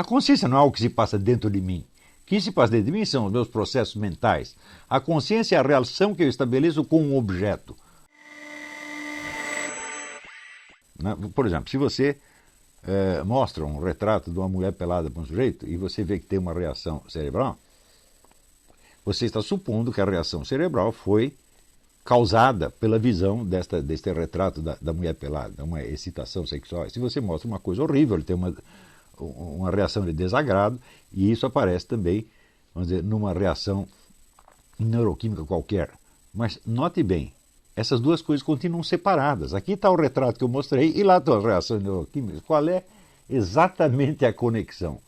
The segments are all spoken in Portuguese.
A consciência não é algo que se passa dentro de mim. O que se passa dentro de mim são os meus processos mentais. A consciência é a relação que eu estabeleço com um objeto. Por exemplo, se você mostra um retrato de uma mulher pelada para um sujeito e você vê que tem uma reação cerebral, você está supondo que a reação cerebral foi causada pela visão deste retrato da mulher pelada, uma excitação sexual. Se você mostra uma coisa horrível, ele tem uma reação de desagrado, e isso aparece também, vamos dizer, numa reação neuroquímica qualquer. Mas note bem, essas duas coisas continuam separadas. Aqui está o retrato que eu mostrei e lá estão as reações neuroquímicas. Qual é exatamente a conexão?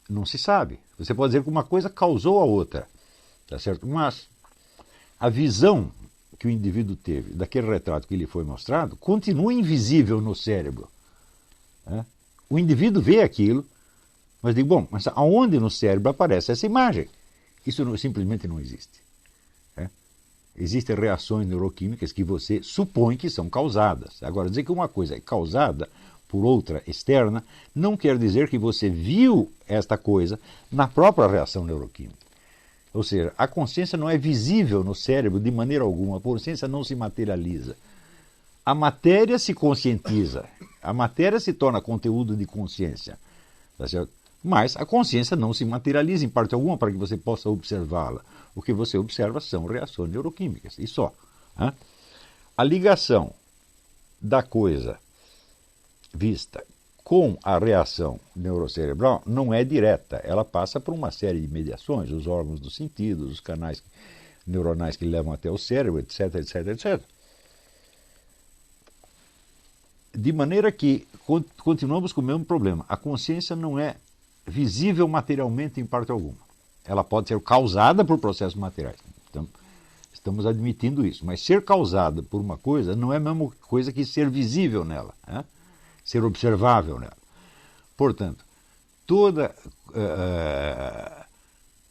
Não se sabe. Você pode dizer que uma coisa causou a outra, tá certo? Mas a visão que o indivíduo teve daquele retrato que lhe foi mostrado continua invisível no cérebro. Né? O indivíduo vê aquilo, mas diz, bom, mas aonde no cérebro aparece essa imagem? Isso simplesmente não existe. Né? Existem reações neuroquímicas que você supõe que são causadas. Agora, dizer que uma coisa é causada por outra externa não quer dizer que você viu esta coisa na própria reação neuroquímica. Ou seja, a consciência não é visível no cérebro de maneira alguma, a consciência não se materializa. A matéria se conscientiza, a matéria se torna conteúdo de consciência, tá certo? Mas a consciência não se materializa em parte alguma para que você possa observá-la. O que você observa são reações neuroquímicas, e só. Hein? A ligação da coisa vista com a reação neurocerebral não é direta, ela passa por uma série de mediações, os órgãos dos sentidos, os canais neuronais que levam até o cérebro, etc, etc, etc. De maneira que continuamos com o mesmo problema. A consciência não é visível materialmente em parte alguma. Ela pode ser causada por processos materiais. Então, estamos admitindo isso. Mas ser causada por uma coisa não é a mesma coisa que ser visível nela, né? Ser observável nela. Portanto, toda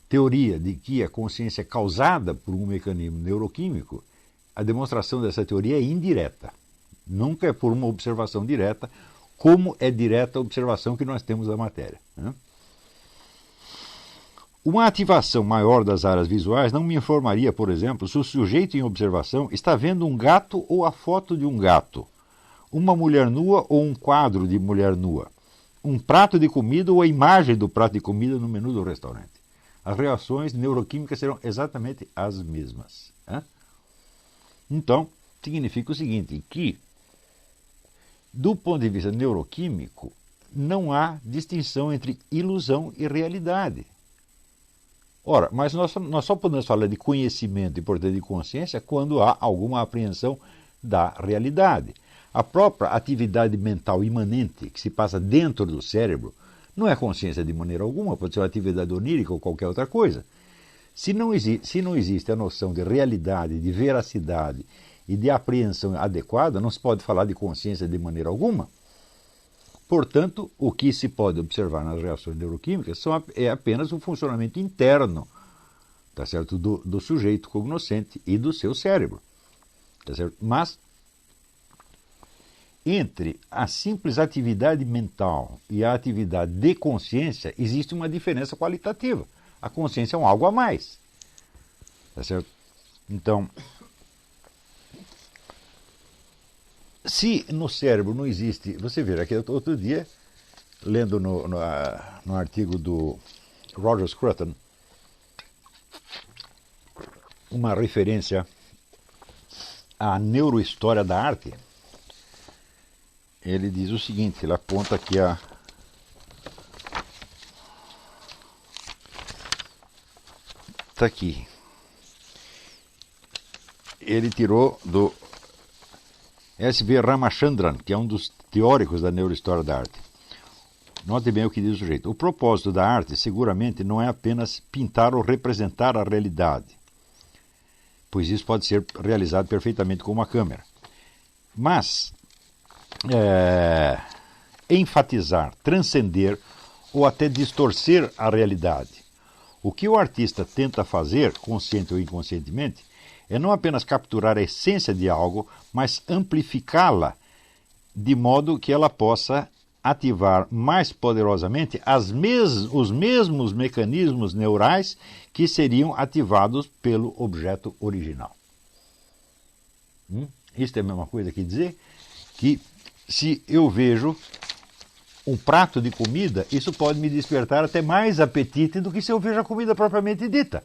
teoria de que a consciência é causada por um mecanismo neuroquímico, a demonstração dessa teoria é indireta. Nunca é por uma observação direta, como é direta a observação que nós temos da matéria. Né? Uma ativação maior das áreas visuais não me informaria, por exemplo, se o sujeito em observação está vendo um gato ou a foto de um gato, uma mulher nua ou um quadro de mulher nua, um prato de comida ou a imagem do prato de comida no menu do restaurante. As reações neuroquímicas serão exatamente as mesmas. Né? Então, significa o seguinte, que do ponto de vista neuroquímico, não há distinção entre ilusão e realidade. Ora, mas nós só podemos falar de conhecimento e, portanto, de consciência quando há alguma apreensão da realidade. A própria atividade mental imanente que se passa dentro do cérebro não é consciência de maneira alguma, pode ser uma atividade onírica ou qualquer outra coisa. Se não existe a noção de realidade, de veracidade e de apreensão adequada, não se pode falar de consciência de maneira alguma. Portanto, o que se pode observar nas reações neuroquímicas é apenas o funcionamento interno, tá certo? Do sujeito cognoscente e do seu cérebro. Tá certo? Mas, entre a simples atividade mental e a atividade de consciência, existe uma diferença qualitativa. A consciência é um algo a mais. Tá certo? Então, se no cérebro não existe... Você vê, aqui outro dia, lendo no artigo do Roger Scruton, uma referência à neurohistória da arte, ele diz o seguinte, ele aponta aqui está aqui. Ele tirou do S.V. Ramachandran, que é um dos teóricos da neurohistória da arte. Note bem o que diz o sujeito. O propósito da arte, seguramente, não é apenas pintar ou representar a realidade, pois isso pode ser realizado perfeitamente com uma câmera. Mas enfatizar, transcender ou até distorcer a realidade. O que o artista tenta fazer, consciente ou inconscientemente, é não apenas capturar a essência de algo, mas amplificá-la de modo que ela possa ativar mais poderosamente os mesmos mecanismos neurais que seriam ativados pelo objeto original. Isso é a mesma coisa que dizer que se eu vejo um prato de comida, isso pode me despertar até mais apetite do que se eu vejo a comida propriamente dita.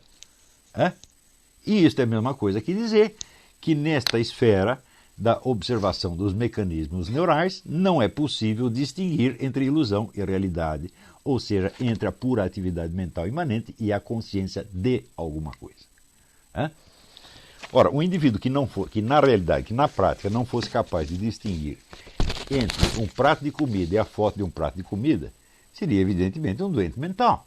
E isso é a mesma coisa que dizer que nesta esfera da observação dos mecanismos neurais não é possível distinguir entre ilusão e realidade, ou seja, entre a pura atividade mental imanente e a consciência de alguma coisa. Ora, um indivíduo que na realidade, que na prática não fosse capaz de distinguir entre um prato de comida e a foto de um prato de comida, seria evidentemente um doente mental.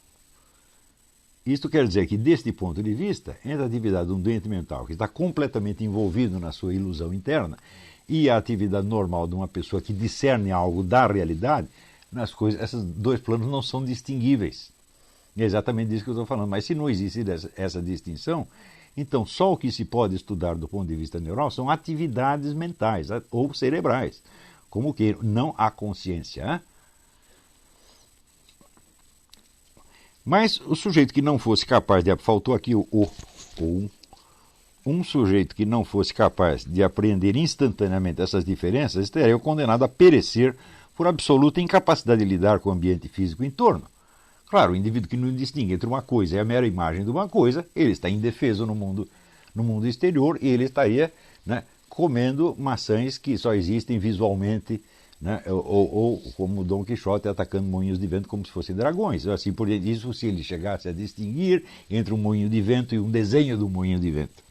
Isto quer dizer que, deste ponto de vista, entre a atividade de um doente mental que está completamente envolvido na sua ilusão interna e a atividade normal de uma pessoa que discerne algo da realidade, esses dois planos não são distinguíveis. É exatamente disso que eu estou falando. Mas se não existe essa distinção, então só o que se pode estudar do ponto de vista neural são atividades mentais ou cerebrais, como que não a consciência. Mas o sujeito que não fosse capaz de... Faltou aqui um sujeito que não fosse capaz de apreender instantaneamente essas diferenças estaria condenado a perecer por absoluta incapacidade de lidar com o ambiente físico em torno. Claro, o indivíduo que não distingue entre uma coisa e a mera imagem de uma coisa, ele está indefeso no mundo exterior e ele estaria comendo maçãs que só existem visualmente, ou como Dom Quixote atacando moinhos de vento como se fossem dragões. Assim por isso, se ele chegasse a distinguir entre um moinho de vento e um desenho do moinho de vento.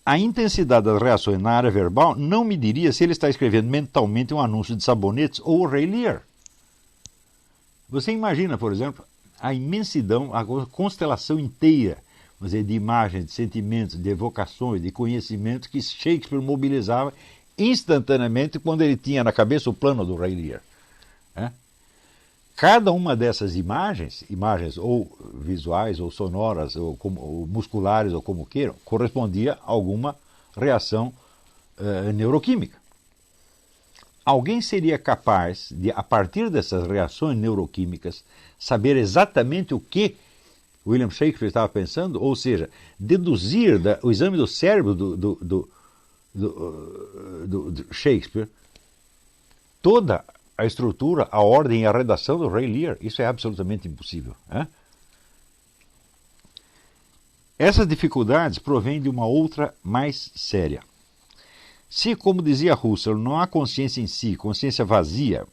A intensidade das reações na área verbal não me diria se ele está escrevendo mentalmente um anúncio de sabonetes ou o Rei Lear. Você imagina, por exemplo, a imensidão, a constelação inteira de imagens, de sentimentos, de evocações, de conhecimentos que Shakespeare mobilizava instantaneamente quando ele tinha na cabeça o plano do Rei Lear. Cada uma dessas imagens ou visuais, ou sonoras, ou musculares, ou como queiram, correspondia a alguma reação neuroquímica. Alguém seria capaz de, a partir dessas reações neuroquímicas, saber exatamente o que William Shakespeare estava pensando? Ou seja, deduzir o exame do cérebro do Shakespeare toda a estrutura, a ordem e a redação do Rei Lear. Isso é absolutamente impossível. Essas dificuldades provêm de uma outra mais séria. Se, como dizia Husserl, não há consciência em si, consciência vazia,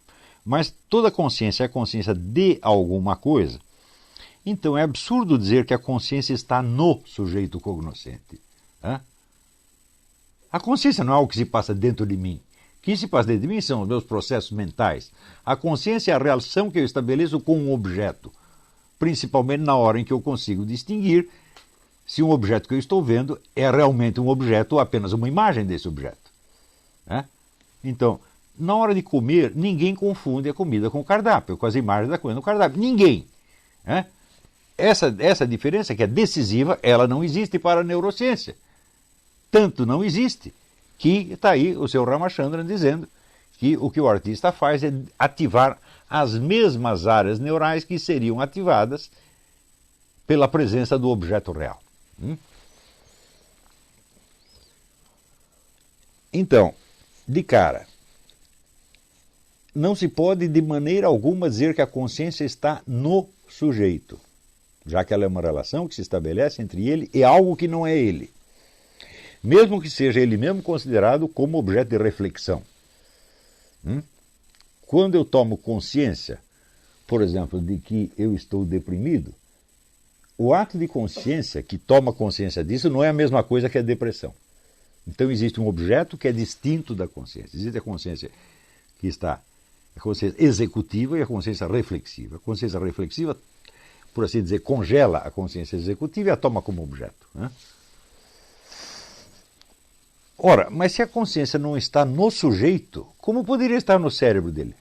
mas toda consciência é consciência de alguma coisa, então é absurdo dizer que a consciência está no sujeito cognoscente. A consciência não é algo que se passa dentro de mim. O que se passa dentro de mim são os meus processos mentais. A consciência é a relação que eu estabeleço com um objeto, principalmente na hora em que eu consigo distinguir se um objeto que eu estou vendo é realmente um objeto ou apenas uma imagem desse objeto. Então, na hora de comer, ninguém confunde a comida com o cardápio, com as imagens da comida no cardápio. Ninguém. Essa diferença, que é decisiva, ela não existe para a neurociência. Tanto não existe que está aí o seu Ramachandran dizendo que o artista faz é ativar as mesmas áreas neurais que seriam ativadas pela presença do objeto real. Então, de cara, não se pode de maneira alguma dizer que a consciência está no sujeito, já que ela é uma relação que se estabelece entre ele e algo que não é ele, mesmo que seja ele mesmo considerado como objeto de reflexão. Quando eu tomo consciência, por exemplo, de que eu estou deprimido, o ato de consciência que toma consciência disso não é a mesma coisa que a depressão. Então existe um objeto que é distinto da consciência. Existe a consciência que está, a consciência executiva e a consciência reflexiva. A consciência reflexiva, por assim dizer, congela a consciência executiva e a toma como objeto. Ora, mas se a consciência não está no sujeito, como poderia estar no cérebro dele?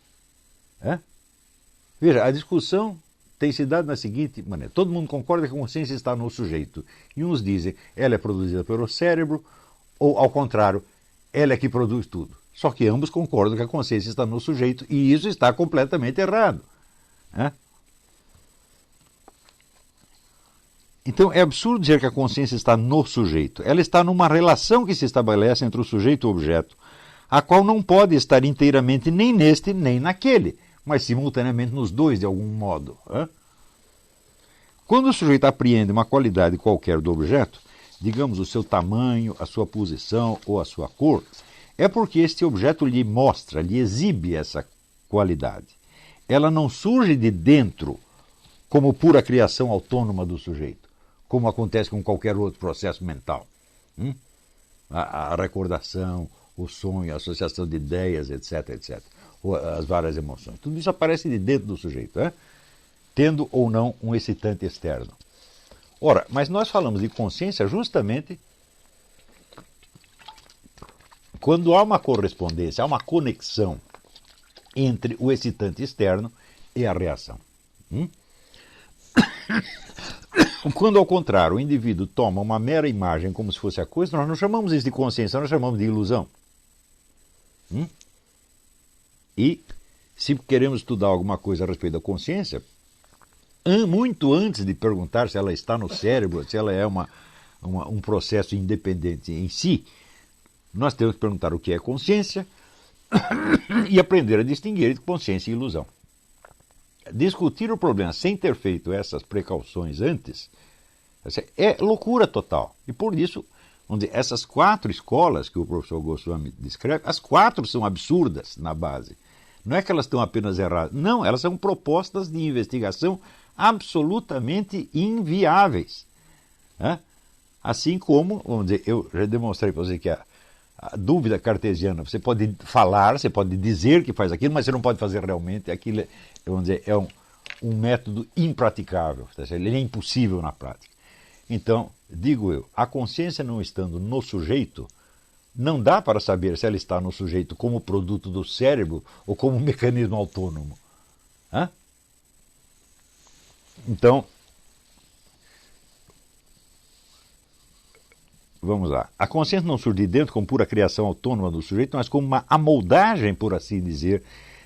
Veja, a discussão tem se dado na seguinte maneira. Todo mundo concorda que a consciência está no sujeito. E uns dizem ela é produzida pelo cérebro, ou ao contrário, ela é que produz tudo. Só que ambos concordam que a consciência está no sujeito e isso está completamente errado. Né? Então é absurdo dizer que a consciência está no sujeito. Ela está numa relação que se estabelece entre o sujeito e o objeto, a qual não pode estar inteiramente nem neste nem naquele, mas simultaneamente nos dois de algum modo. Né? Quando o sujeito apreende uma qualidade qualquer do objeto, digamos o seu tamanho, a sua posição ou a sua cor, é porque este objeto lhe mostra, lhe exibe essa qualidade. Ela não surge de dentro como pura criação autônoma do sujeito, como acontece com qualquer outro processo mental. A recordação, o sonho, a associação de ideias, etc, etc. Ou as várias emoções. Tudo isso aparece de dentro do sujeito, tendo ou não um excitante externo. Ora, mas nós falamos de consciência justamente quando há uma correspondência, há uma conexão entre o excitante externo e a reação. Quando, ao contrário, o indivíduo toma uma mera imagem como se fosse a coisa, nós não chamamos isso de consciência, nós chamamos de ilusão. E, se queremos estudar alguma coisa a respeito da consciência, muito antes de perguntar se ela está no cérebro, se ela é um processo independente em si, nós temos que perguntar o que é consciência e aprender a distinguir entre consciência e ilusão. Discutir o problema sem ter feito essas precauções antes é loucura total. E por isso, vamos dizer, essas 4 escolas que o professor Goswami descreve, as 4 são absurdas na base. Não é que elas estão apenas erradas. Não, elas são propostas de investigação absolutamente inviáveis. Assim como, vamos dizer, eu já demonstrei para você que a dúvida cartesiana, você pode falar, você pode dizer que faz aquilo, mas você não pode fazer realmente. Aquilo, vamos dizer, é um método impraticável, ele é impossível na prática. Então, digo eu, a consciência não estando no sujeito, não dá para saber se ela está no sujeito como produto do cérebro ou como um mecanismo autônomo. Então, vamos lá. A consciência não surge de dentro como pura criação autônoma do sujeito, mas como uma amoldagem, por assim dizer,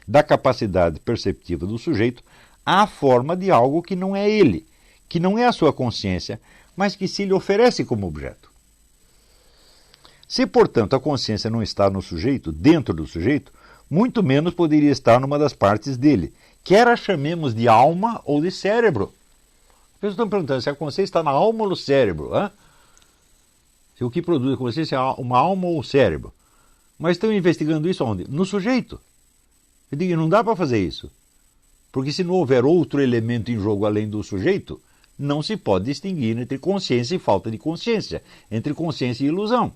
da capacidade perceptiva do sujeito à forma de algo que não é ele, que não é a sua consciência, mas que se lhe oferece como objeto. Se, portanto, a consciência não está no sujeito, dentro do sujeito, muito menos poderia estar numa das partes dele, quer a chamemos de alma ou de cérebro. As pessoas estão perguntando se a consciência está na alma ou no cérebro. Se o que produz a consciência é uma alma ou um cérebro. Mas estão investigando isso onde? No sujeito. Eu digo, não dá para fazer isso. Porque se não houver outro elemento em jogo além do sujeito, não se pode distinguir entre consciência e falta de consciência, entre consciência e ilusão.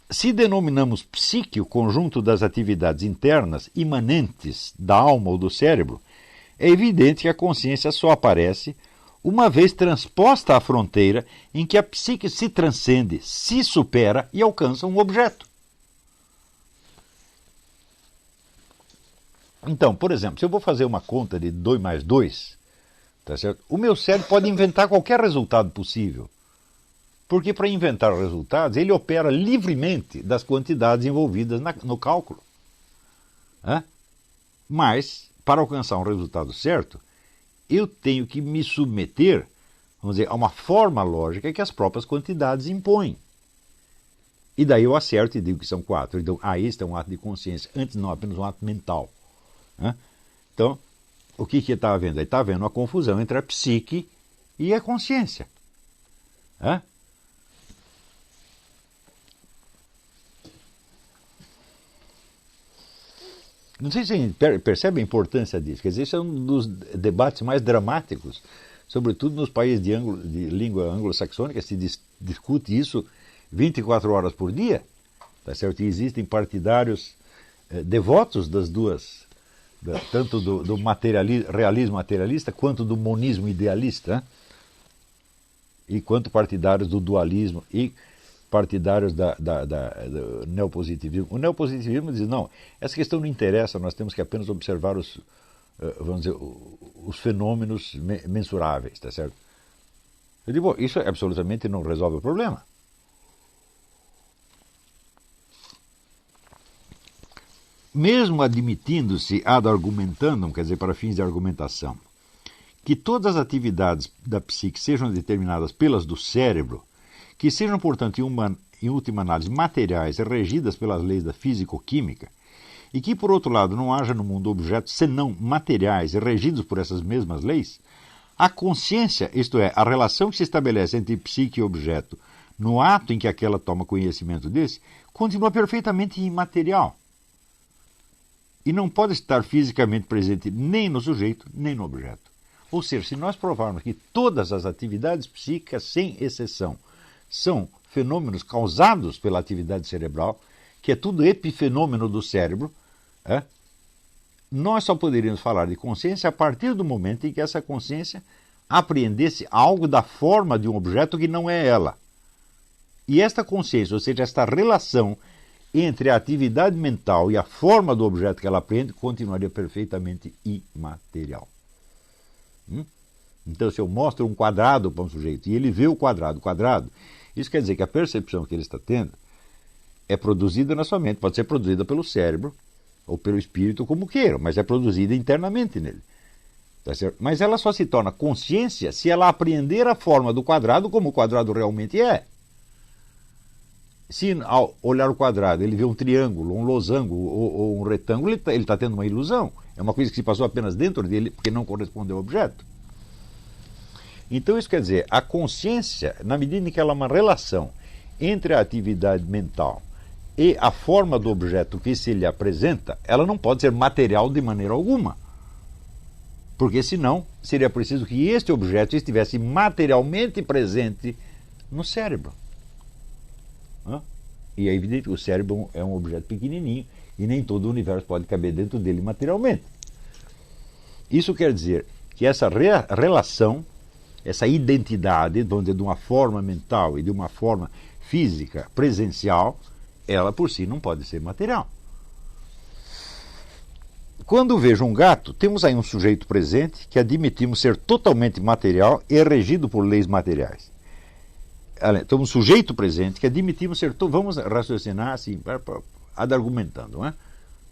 Se denominamos psique o conjunto das atividades internas imanentes da alma ou do cérebro, é evidente que a consciência só aparece uma vez transposta a fronteira em que a psique se transcende, se supera e alcança um objeto. Então, por exemplo, se eu vou fazer uma conta de 2 mais 2, tá certo? O meu cérebro pode inventar qualquer resultado possível. Porque para inventar resultados, ele opera livremente das quantidades envolvidas no cálculo. Mas, para alcançar um resultado certo, eu tenho que me submeter, vamos dizer, a uma forma lógica que as próprias quantidades impõem. E daí eu acerto e digo que são 4. Então, este é um ato de consciência, antes não apenas um ato mental. Então, o que está havendo? Está havendo uma confusão entre a psique e a consciência. Não sei se você percebe a importância disso. Quer dizer, esse é um dos debates mais dramáticos, sobretudo nos países de língua anglo-saxônica, se discute isso 24 horas por dia. Tá certo? E existem partidários devotos das duas, tanto do realismo materialista quanto do monismo idealista, e quanto partidários do dualismo e partidários do neopositivismo. O neopositivismo diz, não, essa questão não interessa, nós temos que apenas observar vamos dizer, os fenômenos mensuráveis, tá certo? Eu digo, bom, isso absolutamente não resolve o problema. mesmo admitindo-se ad argumentandum, quer dizer, para fins de argumentação, que todas as atividades da psique sejam determinadas pelas do cérebro, que sejam, portanto, em última análise, materiais regidas pelas leis da físico-química, e que, por outro lado, não haja no mundo objetos senão materiais regidos por essas mesmas leis, a consciência, isto é, a relação que se estabelece entre psique e objeto, no ato em que aquela toma conhecimento desse, continua perfeitamente imaterial. E não pode estar fisicamente presente nem no sujeito, nem no objeto. Ou seja, se nós provarmos que todas as atividades psíquicas, sem exceção, são fenômenos causados pela atividade cerebral, que é tudo epifenômeno do cérebro, nós só poderíamos falar de consciência a partir do momento em que essa consciência apreendesse algo da forma de um objeto que não é ela. E esta consciência, ou seja, esta relação entre a atividade mental e a forma do objeto que ela apreende, continuaria perfeitamente imaterial. Então, se eu mostro um quadrado para um sujeito e ele vê o quadrado, isso quer dizer que a percepção que ele está tendo é produzida na sua mente, pode ser produzida pelo cérebro ou pelo espírito, como queira, mas é produzida internamente nele. Tá certo? Mas ela só se torna consciência se ela apreender a forma do quadrado como o quadrado realmente é. Se ao olhar o quadrado ele vê um triângulo, um losango ou um retângulo, ele está tendo uma ilusão. É uma coisa que se passou apenas dentro dele porque não corresponde ao objeto. Então isso quer dizer, a consciência, na medida em que ela é uma relação entre a atividade mental e a forma do objeto que se lhe apresenta, ela não pode ser material de maneira alguma. Porque senão seria preciso que este objeto estivesse materialmente presente no cérebro. E é evidente que o cérebro é um objeto pequenininho e nem todo o universo pode caber dentro dele materialmente. Isso quer dizer que essa relação, essa identidade, de uma forma mental e de uma forma física presencial, ela por si não pode ser material. Quando vejo um gato, temos aí um sujeito presente que admitimos ser totalmente material e regido por leis materiais. Então, um sujeito presente que admitimos ser... Vamos raciocinar assim, argumentando, não é?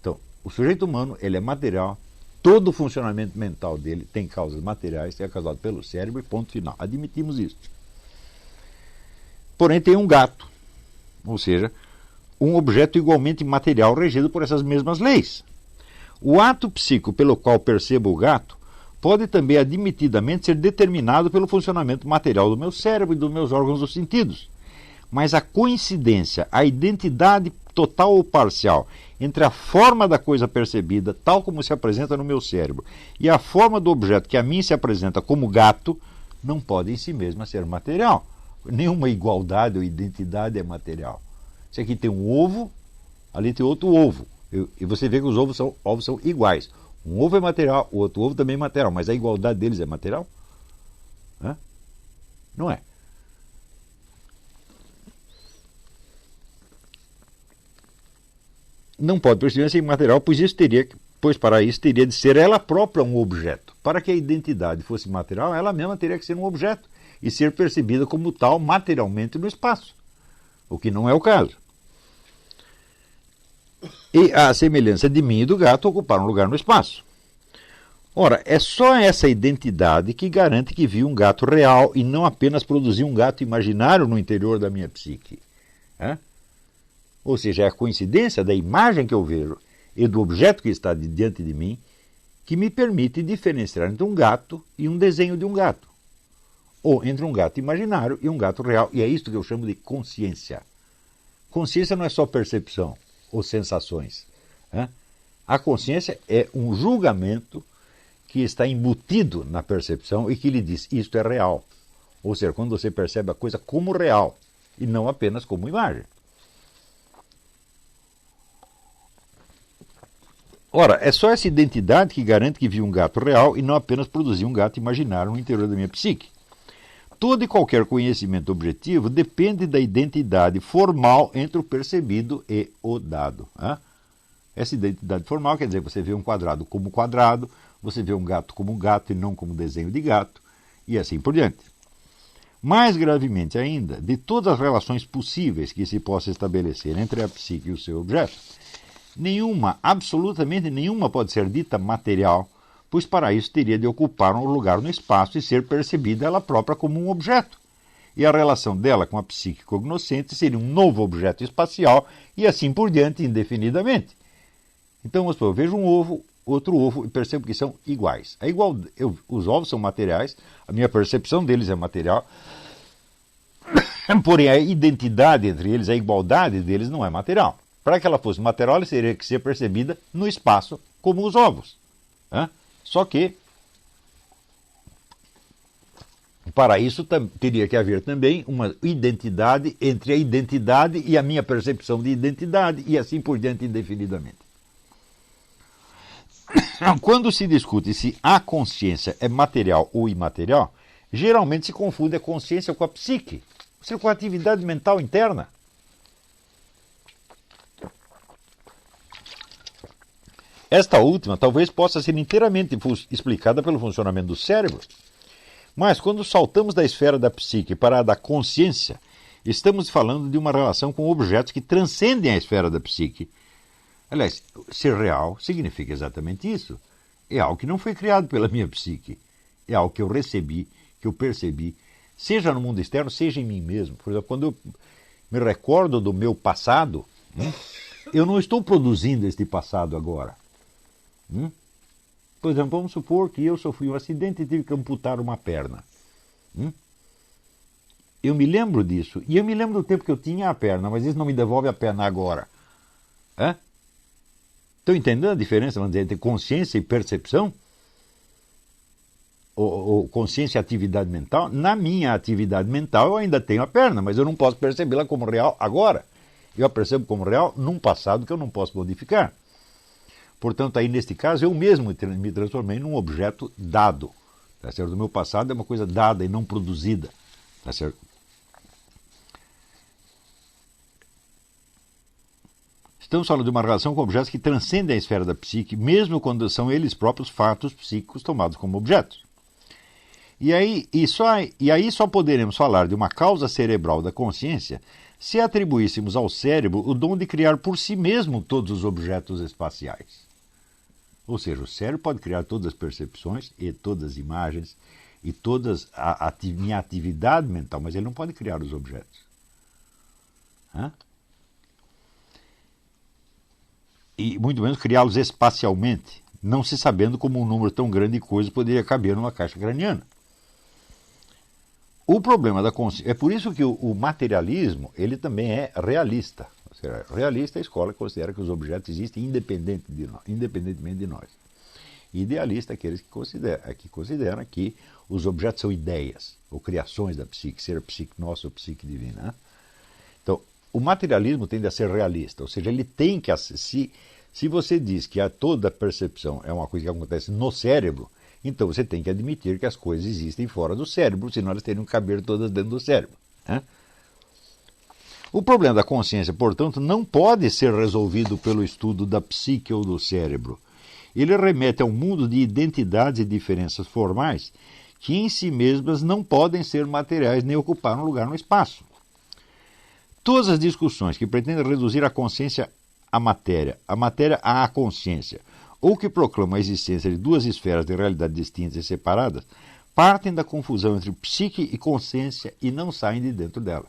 Então, o sujeito humano, ele é material, todo o funcionamento mental dele tem causas materiais, é causado pelo cérebro e ponto final. Admitimos isso. Porém, tem um gato, ou seja, um objeto igualmente material regido por essas mesmas leis. O ato psíquico pelo qual percebo o gato pode também admitidamente ser determinado pelo funcionamento material do meu cérebro e dos meus órgãos dos sentidos. Mas a coincidência, a identidade total ou parcial entre a forma da coisa percebida, tal como se apresenta no meu cérebro, e a forma do objeto que a mim se apresenta como gato, não pode em si mesma ser material. Nenhuma igualdade ou identidade é material. Se aqui tem um ovo, ali tem outro ovo. E você vê que os ovos são iguais. Um ovo é material, o outro ovo também é material, mas a igualdade deles é material? Não é. Não pode perceber ser material, pois para isso teria de ser ela própria um objeto. Para que a identidade fosse material, ela mesma teria que ser um objeto e ser percebida como tal materialmente no espaço, o que não é o caso. E a semelhança de mim e do gato ocupar um lugar no espaço. Ora, é só essa identidade que garante que vi um gato real e não apenas produzi um gato imaginário no interior da minha psique. Ou seja, é a coincidência da imagem que eu vejo e do objeto que está diante de mim que me permite diferenciar entre um gato e um desenho de um gato. Ou entre um gato imaginário e um gato real. E é isto que eu chamo de consciência. Consciência não é só percepção ou sensações. A consciência é um julgamento que está embutido na percepção e que lhe diz, isto é real. Ou seja, quando você percebe a coisa como real e não apenas como imagem. Ora, é só essa identidade que garante que vi um gato real e não apenas produzi um gato imaginário no interior da minha psique. Todo e qualquer conhecimento objetivo depende da identidade formal entre o percebido e o dado. Essa identidade formal quer dizer que você vê um quadrado como quadrado, você vê um gato como gato e não como desenho de gato, e assim por diante. Mais gravemente ainda, de todas as relações possíveis que se possa estabelecer entre a psique e o seu objeto, Nenhuma, absolutamente nenhuma pode ser dita material, pois para isso teria de ocupar um lugar no espaço e ser percebida ela própria como um objeto. E a relação dela com a psique cognoscente seria um novo objeto espacial e assim por diante, indefinidamente. Então, eu vejo um ovo, outro ovo e percebo que são iguais. Os ovos são materiais, a minha percepção deles é material, porém a identidade entre eles, a igualdade deles não é material. Para que ela fosse material, ela teria que ser percebida no espaço como os ovos. Só que, para isso, teria que haver também uma identidade entre a identidade e a minha percepção de identidade, e assim por diante indefinidamente. Quando se discute se a consciência é material ou imaterial, geralmente se confunde a consciência com a psique, ou seja, com a atividade mental interna. Esta última talvez possa ser inteiramente explicada pelo funcionamento do cérebro, mas quando saltamos da esfera da psique para a da consciência, estamos falando de uma relação com objetos que transcendem a esfera da psique. Aliás, ser real significa exatamente isso. É algo que não foi criado pela minha psique. É algo que eu recebi, que eu percebi, seja no mundo externo, seja em mim mesmo. Por exemplo, quando eu me recordo do meu passado, eu não estou produzindo este passado agora. Por exemplo, vamos supor que eu sofri um acidente e tive que amputar uma perna. Eu me lembro disso. E eu me lembro do tempo que eu tinha a perna, mas isso não me devolve a perna agora. Estão entendendo a diferença, vamos dizer, entre consciência e percepção? Ou consciência e atividade mental? Na minha atividade mental eu ainda tenho a perna, mas eu não posso percebê-la como real agora. Eu a percebo como real num passado que eu não posso modificar. Portanto, aí neste caso, eu mesmo me transformei num objeto dado. Tá certo? O meu passado é uma coisa dada e não produzida. Tá certo? Estamos falando de uma relação com objetos que transcendem a esfera da psique, mesmo quando são eles próprios fatos psíquicos tomados como objetos. E aí só poderemos falar de uma causa cerebral da consciência se atribuíssemos ao cérebro o dom de criar por si mesmo todos os objetos espaciais. Ou seja, o cérebro pode criar todas as percepções e todas as imagens e toda a minha atividade mental, mas ele não pode criar os objetos. E muito menos criá-los espacialmente, não se sabendo como um número tão grande de coisas poderia caber numa caixa craniana. O problema da consciência... É por isso que o materialismo ele também é realista. Ou seja, realista é a escola que considera que os objetos existem independentemente de nós. Idealista é aqueles que consideram que os objetos são ideias, ou criações da psique, ser a psique nossa ou psique divina. Então, o materialismo tende a ser realista, ou seja, ele tem que... Se você diz que toda percepção é uma coisa que acontece no cérebro, então você tem que admitir que as coisas existem fora do cérebro, senão elas teriam que caber todas dentro do cérebro. O problema da consciência, portanto, não pode ser resolvido pelo estudo da psique ou do cérebro. Ele remete a um mundo de identidades e diferenças formais que em si mesmas não podem ser materiais nem ocupar um lugar no espaço. Todas as discussões que pretendem reduzir a consciência à matéria, a matéria à consciência, ou que proclamam a existência de duas esferas de realidade distintas e separadas, partem da confusão entre psique e consciência e não saem de dentro dela.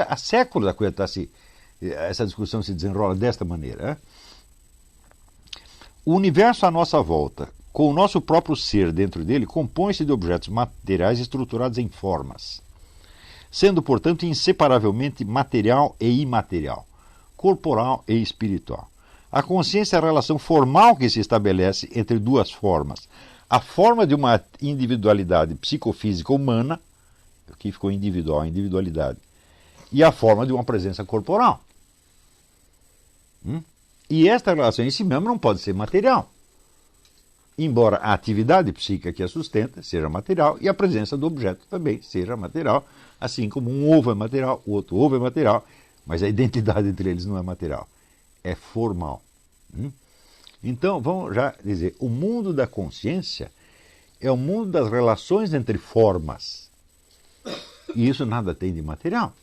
Há séculos essa discussão se desenrola desta maneira. O universo à nossa volta, com o nosso próprio ser dentro dele, compõe-se de objetos materiais estruturados em formas, sendo, portanto, inseparavelmente material e imaterial, corporal e espiritual. A consciência é a relação formal que se estabelece entre duas formas. A forma de uma individualidade psicofísica humana, aqui ficou individual, individualidade, e a forma de uma presença corporal. E esta relação em si mesma não pode ser material. Embora a atividade psíquica que a sustenta seja material e a presença do objeto também seja material, assim como um ovo é material, o outro ovo é material, mas a identidade entre eles não é material, é formal. Então, vamos já dizer, o mundo da consciência é o mundo das relações entre formas. E isso nada tem de material.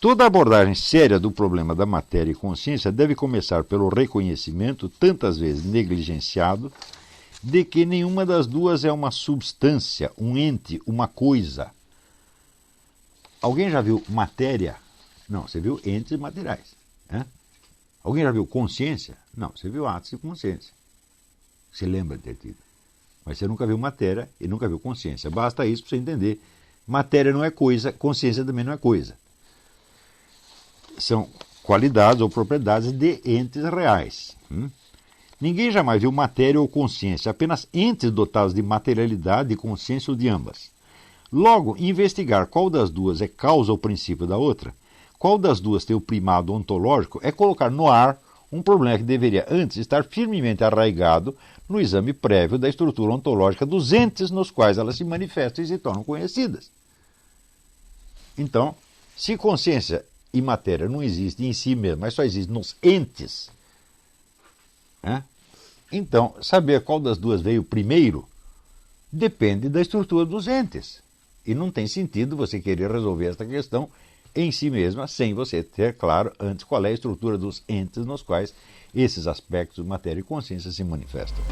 Toda abordagem séria do problema da matéria e consciência deve começar pelo reconhecimento, tantas vezes negligenciado, de que nenhuma das duas é uma substância, um ente, uma coisa. Alguém já viu matéria? Não, você viu entes materiais. Né? Alguém já viu consciência? Não, você viu atos de consciência. Você lembra de ter tido. Mas você nunca viu matéria e nunca viu consciência. Basta isso para você entender. Matéria não é coisa, consciência também não é coisa. São qualidades ou propriedades de entes reais. Ninguém jamais viu matéria ou consciência, apenas entes dotados de materialidade, de consciência ou de ambas. Logo, investigar qual das duas é causa ou princípio da outra, qual das duas tem o primado ontológico, é colocar no ar um problema que deveria antes estar firmemente arraigado no exame prévio da estrutura ontológica dos entes nos quais elas se manifestam e se tornam conhecidas. Então, se consciência e matéria não existem em si mesmo, mas só existem nos entes, então, saber qual das duas veio primeiro depende da estrutura dos entes. E não tem sentido você querer resolver esta questão em si mesma, sem você ter claro antes qual é a estrutura dos entes nos quais esses aspectos, matéria e consciência, se manifestam.